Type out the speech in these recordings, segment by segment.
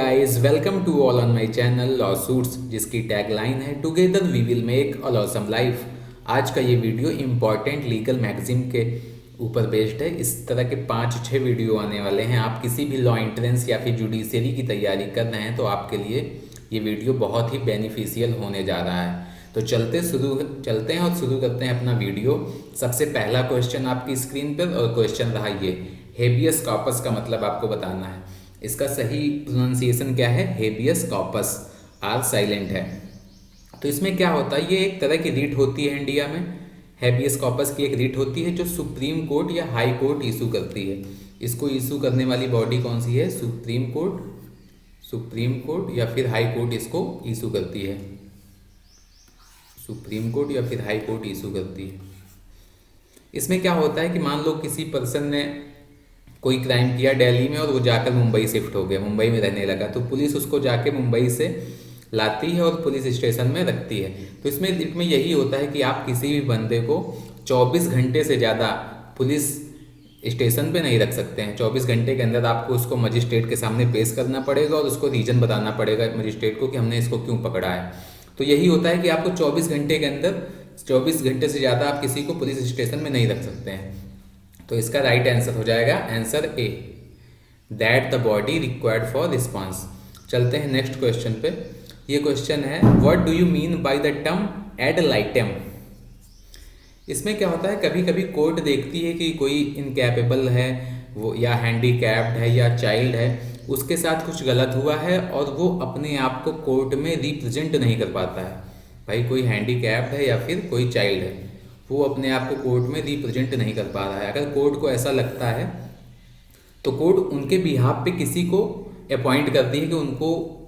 Guys, welcome to all on my channel law suits, जिसकी tagline है together we will make a lawsome life. आज का ये video important legal magazine के ऊपर बेस्ड है। इस तरह के 5-6 वीडियो आने वाले हैं। आप किसी भी लॉ एंट्रेंस या फिर जुडिशरी की तैयारी कर रहे हैं तो आपके लिए ये वीडियो बहुत ही बेनिफिशियल होने जा रहा है। तो चलते हैं और शुरू करते हैं अपना वीडियो। सबसे पहला क्वेश्चन आपकी स्क्रीन पर, और क्वेश्चन रहा ये, हेबियस कॉर्पस का मतलब आपको बताना है। इसका सही प्रोनाउंसिएशन क्या है? हेबियस कॉर्पस, आर साइलेंट है। तो इसमें क्या होता है, ये एक तरह की रीट होती है इंडिया में। हेबियस कॉर्पस की एक रीट होती है जो सुप्रीम कोर्ट या हाई कोर्ट इशू करती है। इसको इशू करने वाली बॉडी कौन सी है? सुप्रीम कोर्ट या फिर हाई कोर्ट इसको इशू करती है। सुप्रीम कोर्ट या फिर हाई कोर्ट इशू करती है। इसमें क्या होता है कि मान लो किसी पर्सन ने कोई क्राइम किया दिल्ली में और वो जाकर मुंबई शिफ्ट हो गया, मुंबई में रहने लगा, तो पुलिस उसको जाके मुंबई से लाती है और पुलिस स्टेशन में रखती है। तो इसमें यही होता है कि आप किसी भी बंदे को 24 घंटे से ज़्यादा पुलिस स्टेशन पे नहीं रख सकते हैं। 24 घंटे के अंदर आपको उसको मजिस्ट्रेट के सामने पेश करना पड़ेगा और उसको रीज़न बताना पड़ेगा मजिस्ट्रेट को कि हमने इसको क्यों पकड़ा है। तो यही होता है कि आपको 24 घंटे के अंदर, 24 घंटे से ज़्यादा आप किसी को पुलिस स्टेशन में नहीं रख सकते हैं। तो इसका राइट आंसर हो जाएगा answer A, that the body required for response. चलते हैं नेक्स्ट क्वेश्चन पे। ये क्वेश्चन है, what do you mean by the term ad litem. इसमें क्या होता है, कभी कभी कोर्ट देखती है कि कोई इनकैपेबल है वो, या हैंडीकैप्ड है, या चाइल्ड है, उसके साथ कुछ गलत हुआ है और वो अपने आप को कोर्ट में रिप्रेजेंट नहीं कर पाता है। भाई कोई हैंडीकैप्ड है या फिर कोई चाइल्ड है, वो अपने आप को कोर्ट में रिप्रेजेंट नहीं कर पा रहा है। अगर कोर्ट को ऐसा लगता है तो कोर्ट उनके बिहाफ पे किसी को अपॉइंट करती है कि उनको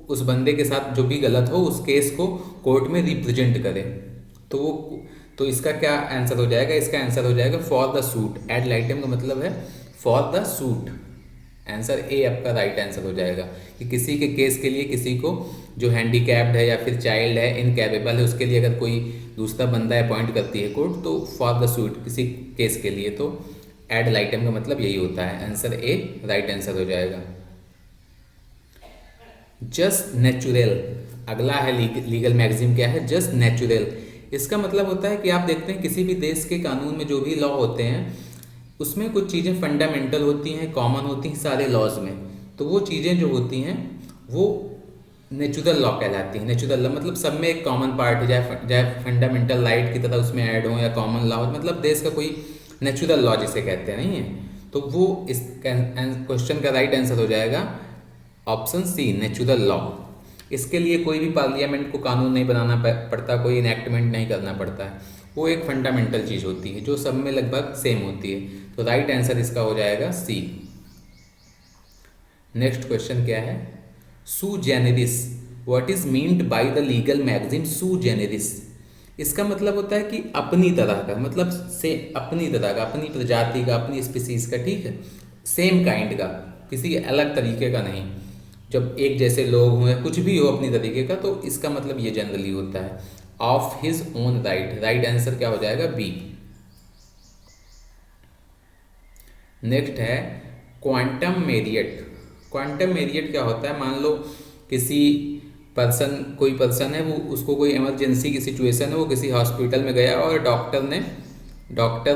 उस बंदे के साथ जो भी गलत हो उस केस को कोर्ट में रिप्रेजेंट करे। तो इसका क्या आंसर हो जाएगा? इसका आंसर हो जाएगा फॉर द सूट। एड लाइटम का मतलब है for the suit. Answer A आपका राइट आंसर हो जाएगा कि किसी के केस के लिए, किसी को जो हैंडीकैप्ड है या फिर चाइल्ड है, इनकैपेबल है, उसके लिए अगर कोई दूसरा बंदा अपॉइंट करती है कोर्ट, तो फॉर द सूट किसी केस के लिए, तो एड लाइटम का मतलब यही होता है। आंसर ए राइट आंसर हो जाएगा। जस्ट नेचुरल अगला है लीगल मैगजीन क्या है? Just natural. इसका मतलब होता है कि आप देखते हैं किसी भी देश के कानून में जो भी लॉ होते हैं उसमें कुछ चीज़ें फंडामेंटल होती हैं, कॉमन होती हैं सारे लॉज में। तो वो चीज़ें जो होती हैं वो नेचुरल लॉ कहलाती हैं। नेचुरल लॉ मतलब सब में एक कॉमन पार्ट है, चाहे फंडामेंटल राइट की तरह उसमें ऐड हो या कॉमन लॉ, मतलब देश का कोई नेचुरल लॉ जिसे कहते हैं, नहीं है। तो वो इस क्वेश्चन का राइट आंसर हो जाएगा ऑप्शन सी, नेचुरल लॉ। इसके लिए कोई भी पार्लियामेंट को कानून नहीं बनाना पड़ता, कोई इनैक्टमेंट नहीं करना पड़ता है। वो एक फंडामेंटल चीज़ होती है जो सब में लगभग सेम होती है। तो राइट आंसर इसका हो जाएगा सी। नेक्स्ट क्वेश्चन क्या है? Sui generis, what is meant by the legal maxim sui generis. इसका मतलब होता है कि अपनी तरह का, मतलब से अपनी तरह का, अपनी प्रजाति का, अपनी स्पीसीज का, ठीक है, सेम काइंड का, किसी अलग तरीके का नहीं। जब एक जैसे लोग हों, कुछ भी हो अपनी तरीके का, तो इसका मतलब ये जनरली होता है of his own right. Right answer क्या हो जाएगा? बी। नेक्स्ट है क्वांटम मेरियट। क्वांटम मेरियट क्या होता है? मान लो कोई पर्सन है, वो उसको कोई इमरजेंसी की सिचुएशन है, वो किसी हॉस्पिटल में गया और डॉक्टर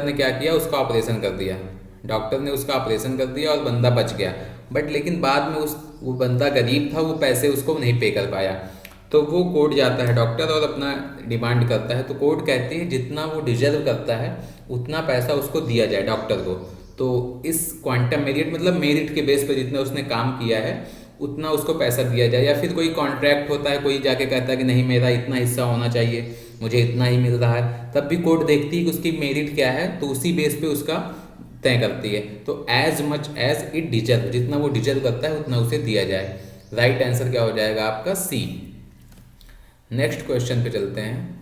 ने क्या किया? उसका ऑपरेशन कर दिया। डॉक्टर ने उसका ऑपरेशन कर दिया और बंदा बच गया, बट लेकिन बाद में वो बंदा गरीब था, वो पैसे उसको नहीं पे कर पाया। तो वो कोर्ट जाता है डॉक्टर और अपना डिमांड करता है। तो कोर्ट कहती है जितना वो डिजर्व करता है उतना पैसा उसको दिया जाए डॉक्टर को। तो इस क्वांटम मेरिट मतलब मेरिट के बेस पर जितना उसने काम किया है उतना उसको पैसा दिया जाए। या फिर कोई कॉन्ट्रैक्ट होता है, कोई जाके कहता है कि नहीं मेरा इतना हिस्सा होना चाहिए, मुझे इतना ही मिल रहा है, तब भी कोर्ट देखती है कि उसकी मेरिट क्या है, तो उसी बेस पे उसका तय करती है। तो as much as it deserve, जितना वो डिजर्व करता है उतना उसे दिया जाए। राइट आंसर क्या हो जाएगा आपका? सी। नेक्स्ट क्वेश्चन पे चलते हैं।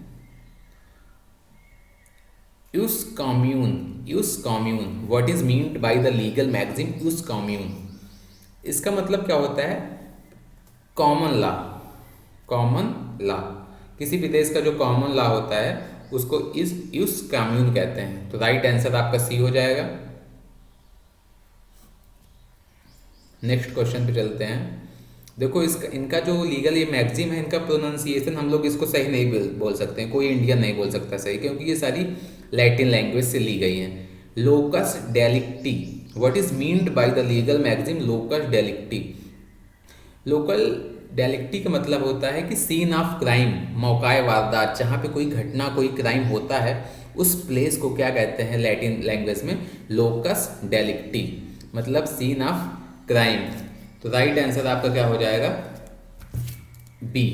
Use commune, what is meant by the legal magazine use commune. इसका मतलब क्या होता है? Common law. किसी भी देश का जो कॉमन लॉ होता है उसको यूस कॉम्यून कहते हैं। तो राइट आंसर आपका सी हो जाएगा। नेक्स्ट क्वेश्चन पे चलते हैं। देखो इसका इनका जो लीगल ये मैगजीम है, इनका प्रोनाउंसिएशन हम लोग इसको सही नहीं बोल सकते हैं, कोई इंडियन नहीं बोल सकता सही, क्योंकि ये सारी लैटिन लैंग्वेज से ली गई हैं। Locus delicti, what is meant by the legal maxim locus delicti? Local delicti का मतलब होता है कि सीन ऑफ क्राइम, मौकाए वारदात, जहाँ पे कोई घटना कोई क्राइम होता है उस प्लेस को क्या कहते हैं लैटिन लैंग्वेज में? लोकस डेलिक्टी, मतलब सीन ऑफ क्राइम। तो राइट आंसर आपका क्या हो जाएगा? B,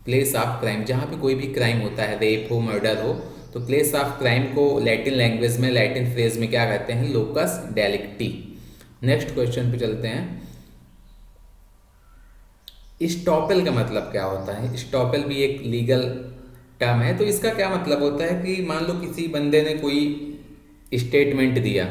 place of crime. जहाँ पे कोई भी क्राइम होता है, रेप हो, मर्डर हो, तो प्लेस ऑफ क्राइम को लैटिन लैंग्वेज में, लैटिन फ्रेज में क्या कहते हैं? लोकस डेलिक्टी। नेक्स्ट क्वेश्चन पे चलते हैं। स्टॉपेल का मतलब क्या होता है? स्टॉपेल भी एक लीगल टर्म है। तो इसका क्या मतलब होता है कि मान लो किसी बंदे ने कोई स्टेटमेंट दिया,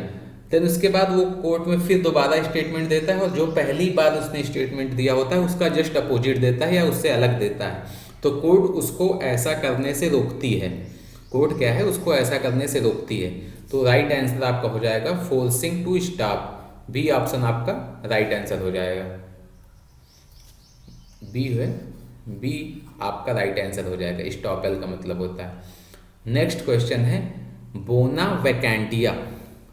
देन उसके बाद वो कोर्ट में फिर दोबारा स्टेटमेंट देता है, और जो पहली बार उसने स्टेटमेंट दिया होता है उसका जस्ट अपोजिट देता है या उससे अलग देता है, तो कोर्ट उसको ऐसा करने से रोकती है। कोर्ट क्या है? उसको ऐसा करने से रोकती है। तो राइट आंसर आपका हो जाएगा forcing to stop. B option आपका राइट आंसर हो जाएगा। बी है, बी आपका राइट आंसर हो जाएगा। स्टॉपेल का मतलब होता है। नेक्स्ट क्वेश्चन है बोना वैकेंटिया।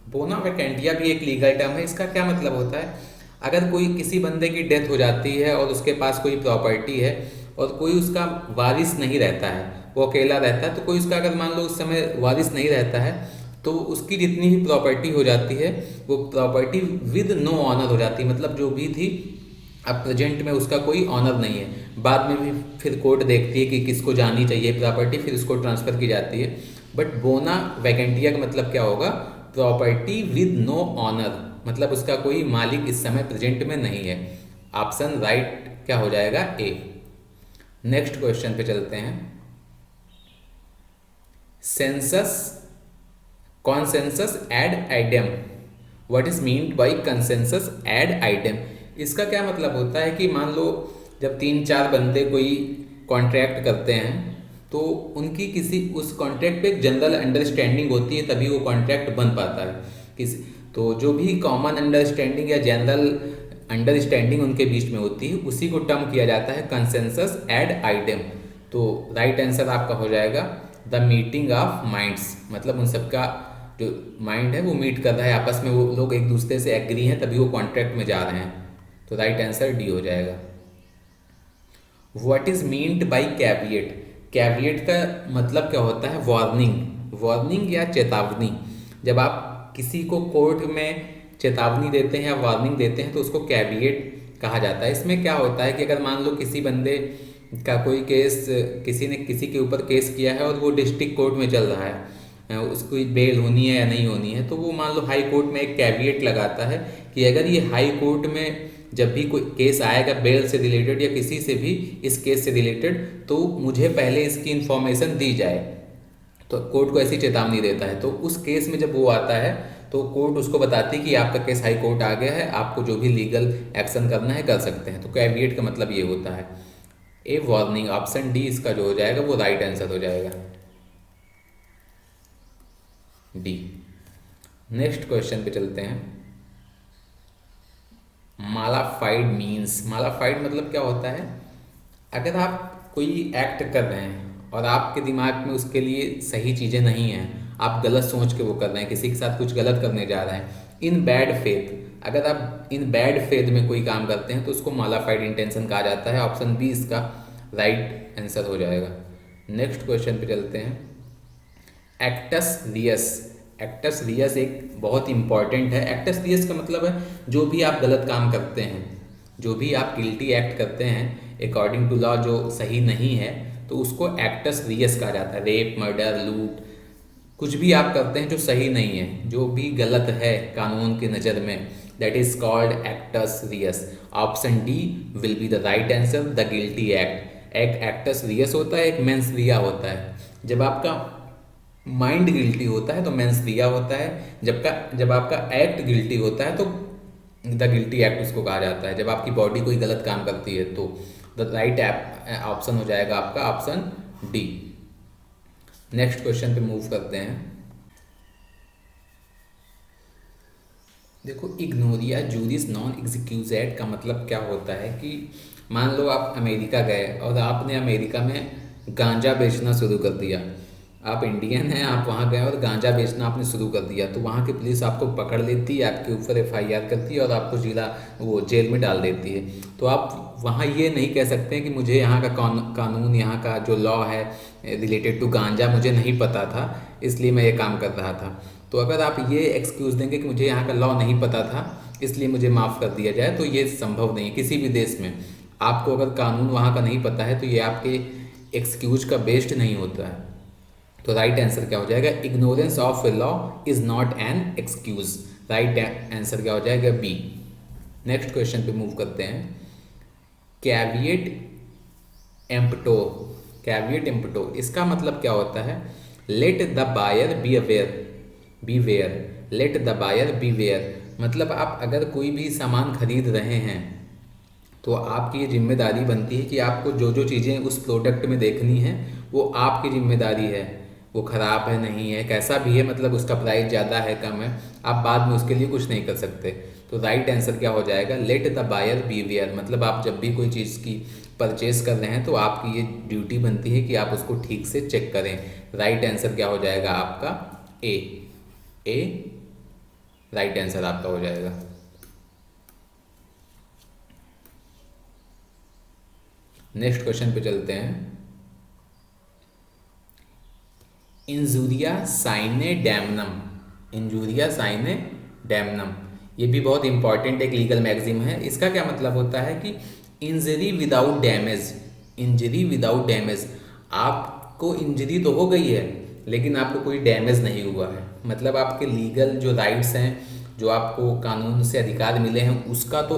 बोना वैकेंटिया भी एक लीगल टर्म है। इसका क्या मतलब होता है? अगर कोई किसी बंदे की डेथ हो जाती है और उसके पास कोई प्रॉपर्टी है और कोई उसका वारिस नहीं रहता है, वो अकेला रहता है, तो कोई उसका अगर मान लो उस समय वारिस नहीं रहता है, तो उसकी जितनी भी प्रॉपर्टी हो जाती है वो प्रॉपर्टी विद नो ऑनर हो जाती है। मतलब जो भी थी, अब प्रेजेंट में उसका कोई ऑनर नहीं है, बाद में भी फिर कोर्ट देखती है कि किसको जानी चाहिए प्रॉपर्टी, फिर उसको ट्रांसफ़र की जाती है। बट बोना वैकेंटिया का मतलब क्या होगा? प्रॉपर्टी विद नो ऑनर, मतलब उसका कोई मालिक इस समय प्रेजेंट में नहीं है। ऑप्शन राइट क्या हो जाएगा? ए। नेक्स्ट क्वेश्चन पे चलते हैं। Census, consensus ad idem, what is meant by consensus ad idem? इसका क्या मतलब होता है कि मान लो जब 3-4 बंदे कोई कॉन्ट्रैक्ट करते हैं, तो उनकी किसी उस कॉन्ट्रैक्ट पे एक जनरल अंडरस्टैंडिंग होती है, तभी वो कॉन्ट्रैक्ट बन पाता है। किसी तो जो भी कॉमन अंडरस्टैंडिंग या जनरल अंडरस्टैंडिंग उनके बीच में होती है, उसी को टर्म किया जाता है कंसेंसस एड आइडम। तो राइट आंसर आपका हो जाएगा द मीटिंग ऑफ माइंड्स, मतलब उन सबका जो माइंड है वो मीट कर रहा है आपस में, वो लोग एक दूसरे से एग्री हैं, तभी वो कॉन्ट्रैक्ट में जा रहे हैं। तो राइट आंसर डी हो जाएगा। What is meant bye caveat? Caveat का मतलब क्या होता है? वार्निंग, वार्निंग या चेतावनी। जब आप किसी को कोर्ट में चेतावनी देते हैं या वार्निंग देते हैं तो उसको कैविएट कहा जाता है। इसमें क्या होता है कि अगर मान लो किसी बंदे का कोई केस, किसी ने किसी के ऊपर केस किया है और वो डिस्ट्रिक्ट कोर्ट में चल रहा है, उसको बेल होनी है या नहीं होनी है, तो वो मान लो हाई कोर्ट में एक कैविएट लगाता है कि अगर ये हाई कोर्ट में जब भी कोई केस आएगा बेल से रिलेटेड या किसी से भी इस केस से रिलेटेड, तो मुझे पहले इसकी इन्फॉर्मेशन दी जाए। तो कोर्ट को ऐसी चेतावनी देता है। तो उस केस में जब वो आता है तो कोर्ट उसको बताती है कि आपका केस हाई कोर्ट आ गया है, आपको जो भी लीगल एक्शन करना है कर सकते हैं। तो कैविएट का मतलब ये होता है। ए वार्निंग, ऑप्शन डी इसका जो हो जाएगा वो राइट आंसर हो जाएगा, डी। नेक्स्ट क्वेश्चन पे चलते हैं। मालाफाइड मीन्स, मालाफाइड मतलब क्या होता है? अगर आप कोई एक्ट कर रहे हैं और आपके दिमाग में उसके लिए सही चीज़ें नहीं हैं, आप गलत सोच के वो कर रहे हैं, किसी के साथ कुछ गलत करने जा रहे हैं, इन बैड फेथ, अगर आप इन बैड फेथ में कोई काम करते हैं तो उसको मालाफाइड इंटेंशन कहा जाता है। ऑप्शन बी इसका राइट आंसर हो जाएगा। नेक्स्ट क्वेश्चन पे चलते हैं। एक्टस रियस, एक्टस रियस एक बहुत इंपॉर्टेंट है। एक्टस रियस का मतलब है जो भी आप गलत काम करते हैं, जो भी आप गिल्टी एक्ट करते हैं अकॉर्डिंग टू लॉ जो सही नहीं है, तो उसको एक्टस रियस कहा जाता है। रेप, मर्डर, लूट, कुछ भी आप करते हैं जो सही नहीं है, जो भी गलत है कानून की नज़र में, that is called actus reus. Option D will be the right answer, the guilty act. एक एक्टस रियस होता है, एक मेंस रिया होता है। जब आपका माइंड गिल्टी होता है तो मेंस रिया होता है, जब आपका एक्ट गिल्टी होता है तो द गिल्टी एक्ट उसको कहा जाता है। जब आपकी बॉडी कोई गलत काम करती है तो द राइट ऑप्शन हो जाएगा आपका ऑप्शन डी। नेक्स्ट क्वेश्चन पे मूव करते हैं। देखो, इग्नोरिया जूरिस नॉन एग्जीक्यूजेट का मतलब क्या होता है कि मान लो आप अमेरिका गए और आपने अमेरिका में गांजा बेचना शुरू कर दिया। आप इंडियन हैं, आप वहाँ गए और गांजा बेचना आपने शुरू कर दिया, तो वहाँ की पुलिस आपको पकड़ लेती है, आपके ऊपर एफआईआर करती है और आपको जिला वो जेल में डाल देती है। तो आप वहाँ ये नहीं कह सकते हैं कि मुझे यहाँ का कानून, यहाँ का जो लॉ है रिलेटेड टू गांजा मुझे नहीं पता था, इसलिए मैं ये काम कर रहा था। तो अगर आप ये एक्सक्यूज़ देंगे कि मुझे यहाँ का लॉ नहीं पता था इसलिए मुझे माफ़ कर दिया जाए, तो ये संभव नहीं है किसी भी देश में। आपको अगर कानून वहाँ का नहीं पता है तो ये आपके एक्सक्यूज का बेस्ड नहीं होता है। तो राइट आंसर क्या हो जाएगा? Ignorance of a law is not an excuse. Right answer क्या हो जाएगा? बी। नेक्स्ट क्वेश्चन पे मूव करते हैं। कैविएट एम्पटोर। कैविएट एम्पटोर इसका मतलब क्या होता है? Let the buyer be aware, beware. Let the buyer beware मतलब आप अगर कोई भी सामान खरीद रहे हैं तो आपकी ये जिम्मेदारी बनती है कि आपको जो जो चीज़ें उस प्रोडक्ट में देखनी है वो आपकी जिम्मेदारी है। वो ख़राब है नहीं है कैसा भी है, मतलब उसका प्राइस ज़्यादा है कम है, आप बाद में उसके लिए कुछ नहीं कर सकते। तो राइट आंसर क्या हो जाएगा? Let the buyer beware मतलब आप जब भी कोई चीज़ की परचेज कर रहे हैं तो आपकी ये ड्यूटी बनती है कि आप उसको ठीक से चेक करें। राइट आंसर क्या हो जाएगा आपका? ए। ए राइट आंसर आपका हो जाएगा। नेक्स्ट क्वेश्चन पे चलते हैं। इंजुरिया साइने डैमनम। इंजुरिया साइने डैमनम ये भी बहुत इंपॉर्टेंट एक लीगल मैगजीम है। इसका क्या मतलब होता है कि injury without damage. Injury without damage, आपको इंजरी तो हो गई है लेकिन आपको कोई डैमेज नहीं हुआ है, मतलब आपके लीगल जो राइट्स हैं, जो आपको कानून से अधिकार मिले हैं, उसका तो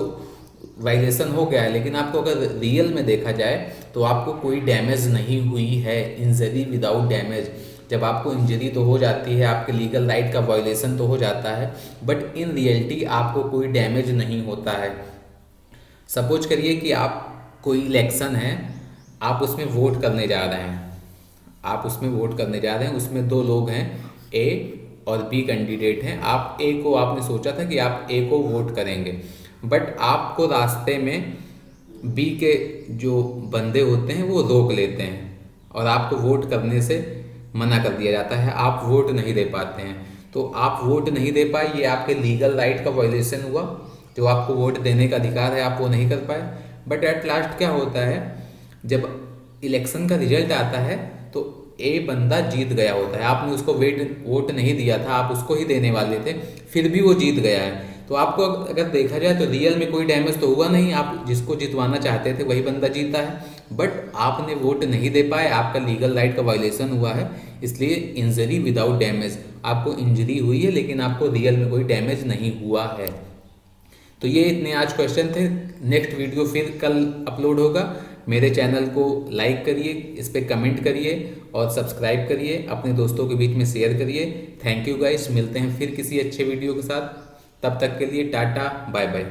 वायलेशन हो गया है, लेकिन आपको अगर रियल में देखा जाए तो आपको कोई डैमेज नहीं हुई है। इंजरी विदाउट डैमेज, जब आपको इंजरी तो हो जाती है, आपके लीगल राइट का वायलेशन तो हो जाता है, बट इन रियलिटी आपको कोई डैमेज नहीं होता है। सपोज करिए कि आप कोई इलेक्शन है, आप उसमें वोट करने जा रहे हैं, आप उसमें वोट करने जा रहे हैं, उसमें दो लोग हैं, ए और बी कैंडिडेट हैं। आप ए को, आपने सोचा था कि आप ए को वोट करेंगे, बट आपको रास्ते में बी के जो बंदे होते हैं वो रोक लेते हैं और आपको वोट करने से मना कर दिया जाता है, आप वोट नहीं दे पाते हैं। तो आप वोट नहीं दे पाए, ये आपके लीगल राइट का वायलेशन हुआ। जो आपको वोट देने का अधिकार है आप वो नहीं कर पाए। बट एट लास्ट क्या होता है, जब इलेक्शन का रिजल्ट आता है तो ए बंदा जीत गया होता है, आपने उसको वोट नहीं दिया था, आप उसको ही देने वाले थे, फिर भी वो जीत गया है। तो आपको अगर देखा जाए तो रियल में कोई डैमेज तो हुआ नहीं, आप जिसको जितवाना चाहते थे वही बंदा जीता है, बट आपने वोट नहीं दे पाए, आपका लीगल राइट का वायलेशन हुआ है, इसलिए इंजरी विदाउट डैमेज। आपको इंजरी हुई है लेकिन आपको रियल में कोई डैमेज नहीं हुआ है। तो ये इतने आज क्वेश्चन थे। नेक्स्ट वीडियो फिर कल अपलोड होगा। मेरे चैनल को लाइक करिए, इस पर कमेंट करिए और सब्सक्राइब करिए, अपने दोस्तों के बीच में शेयर करिए। थैंक यू गाइस, मिलते हैं फिर किसी अच्छे वीडियो के साथ। तब तक के लिए टाटा बाय बाय।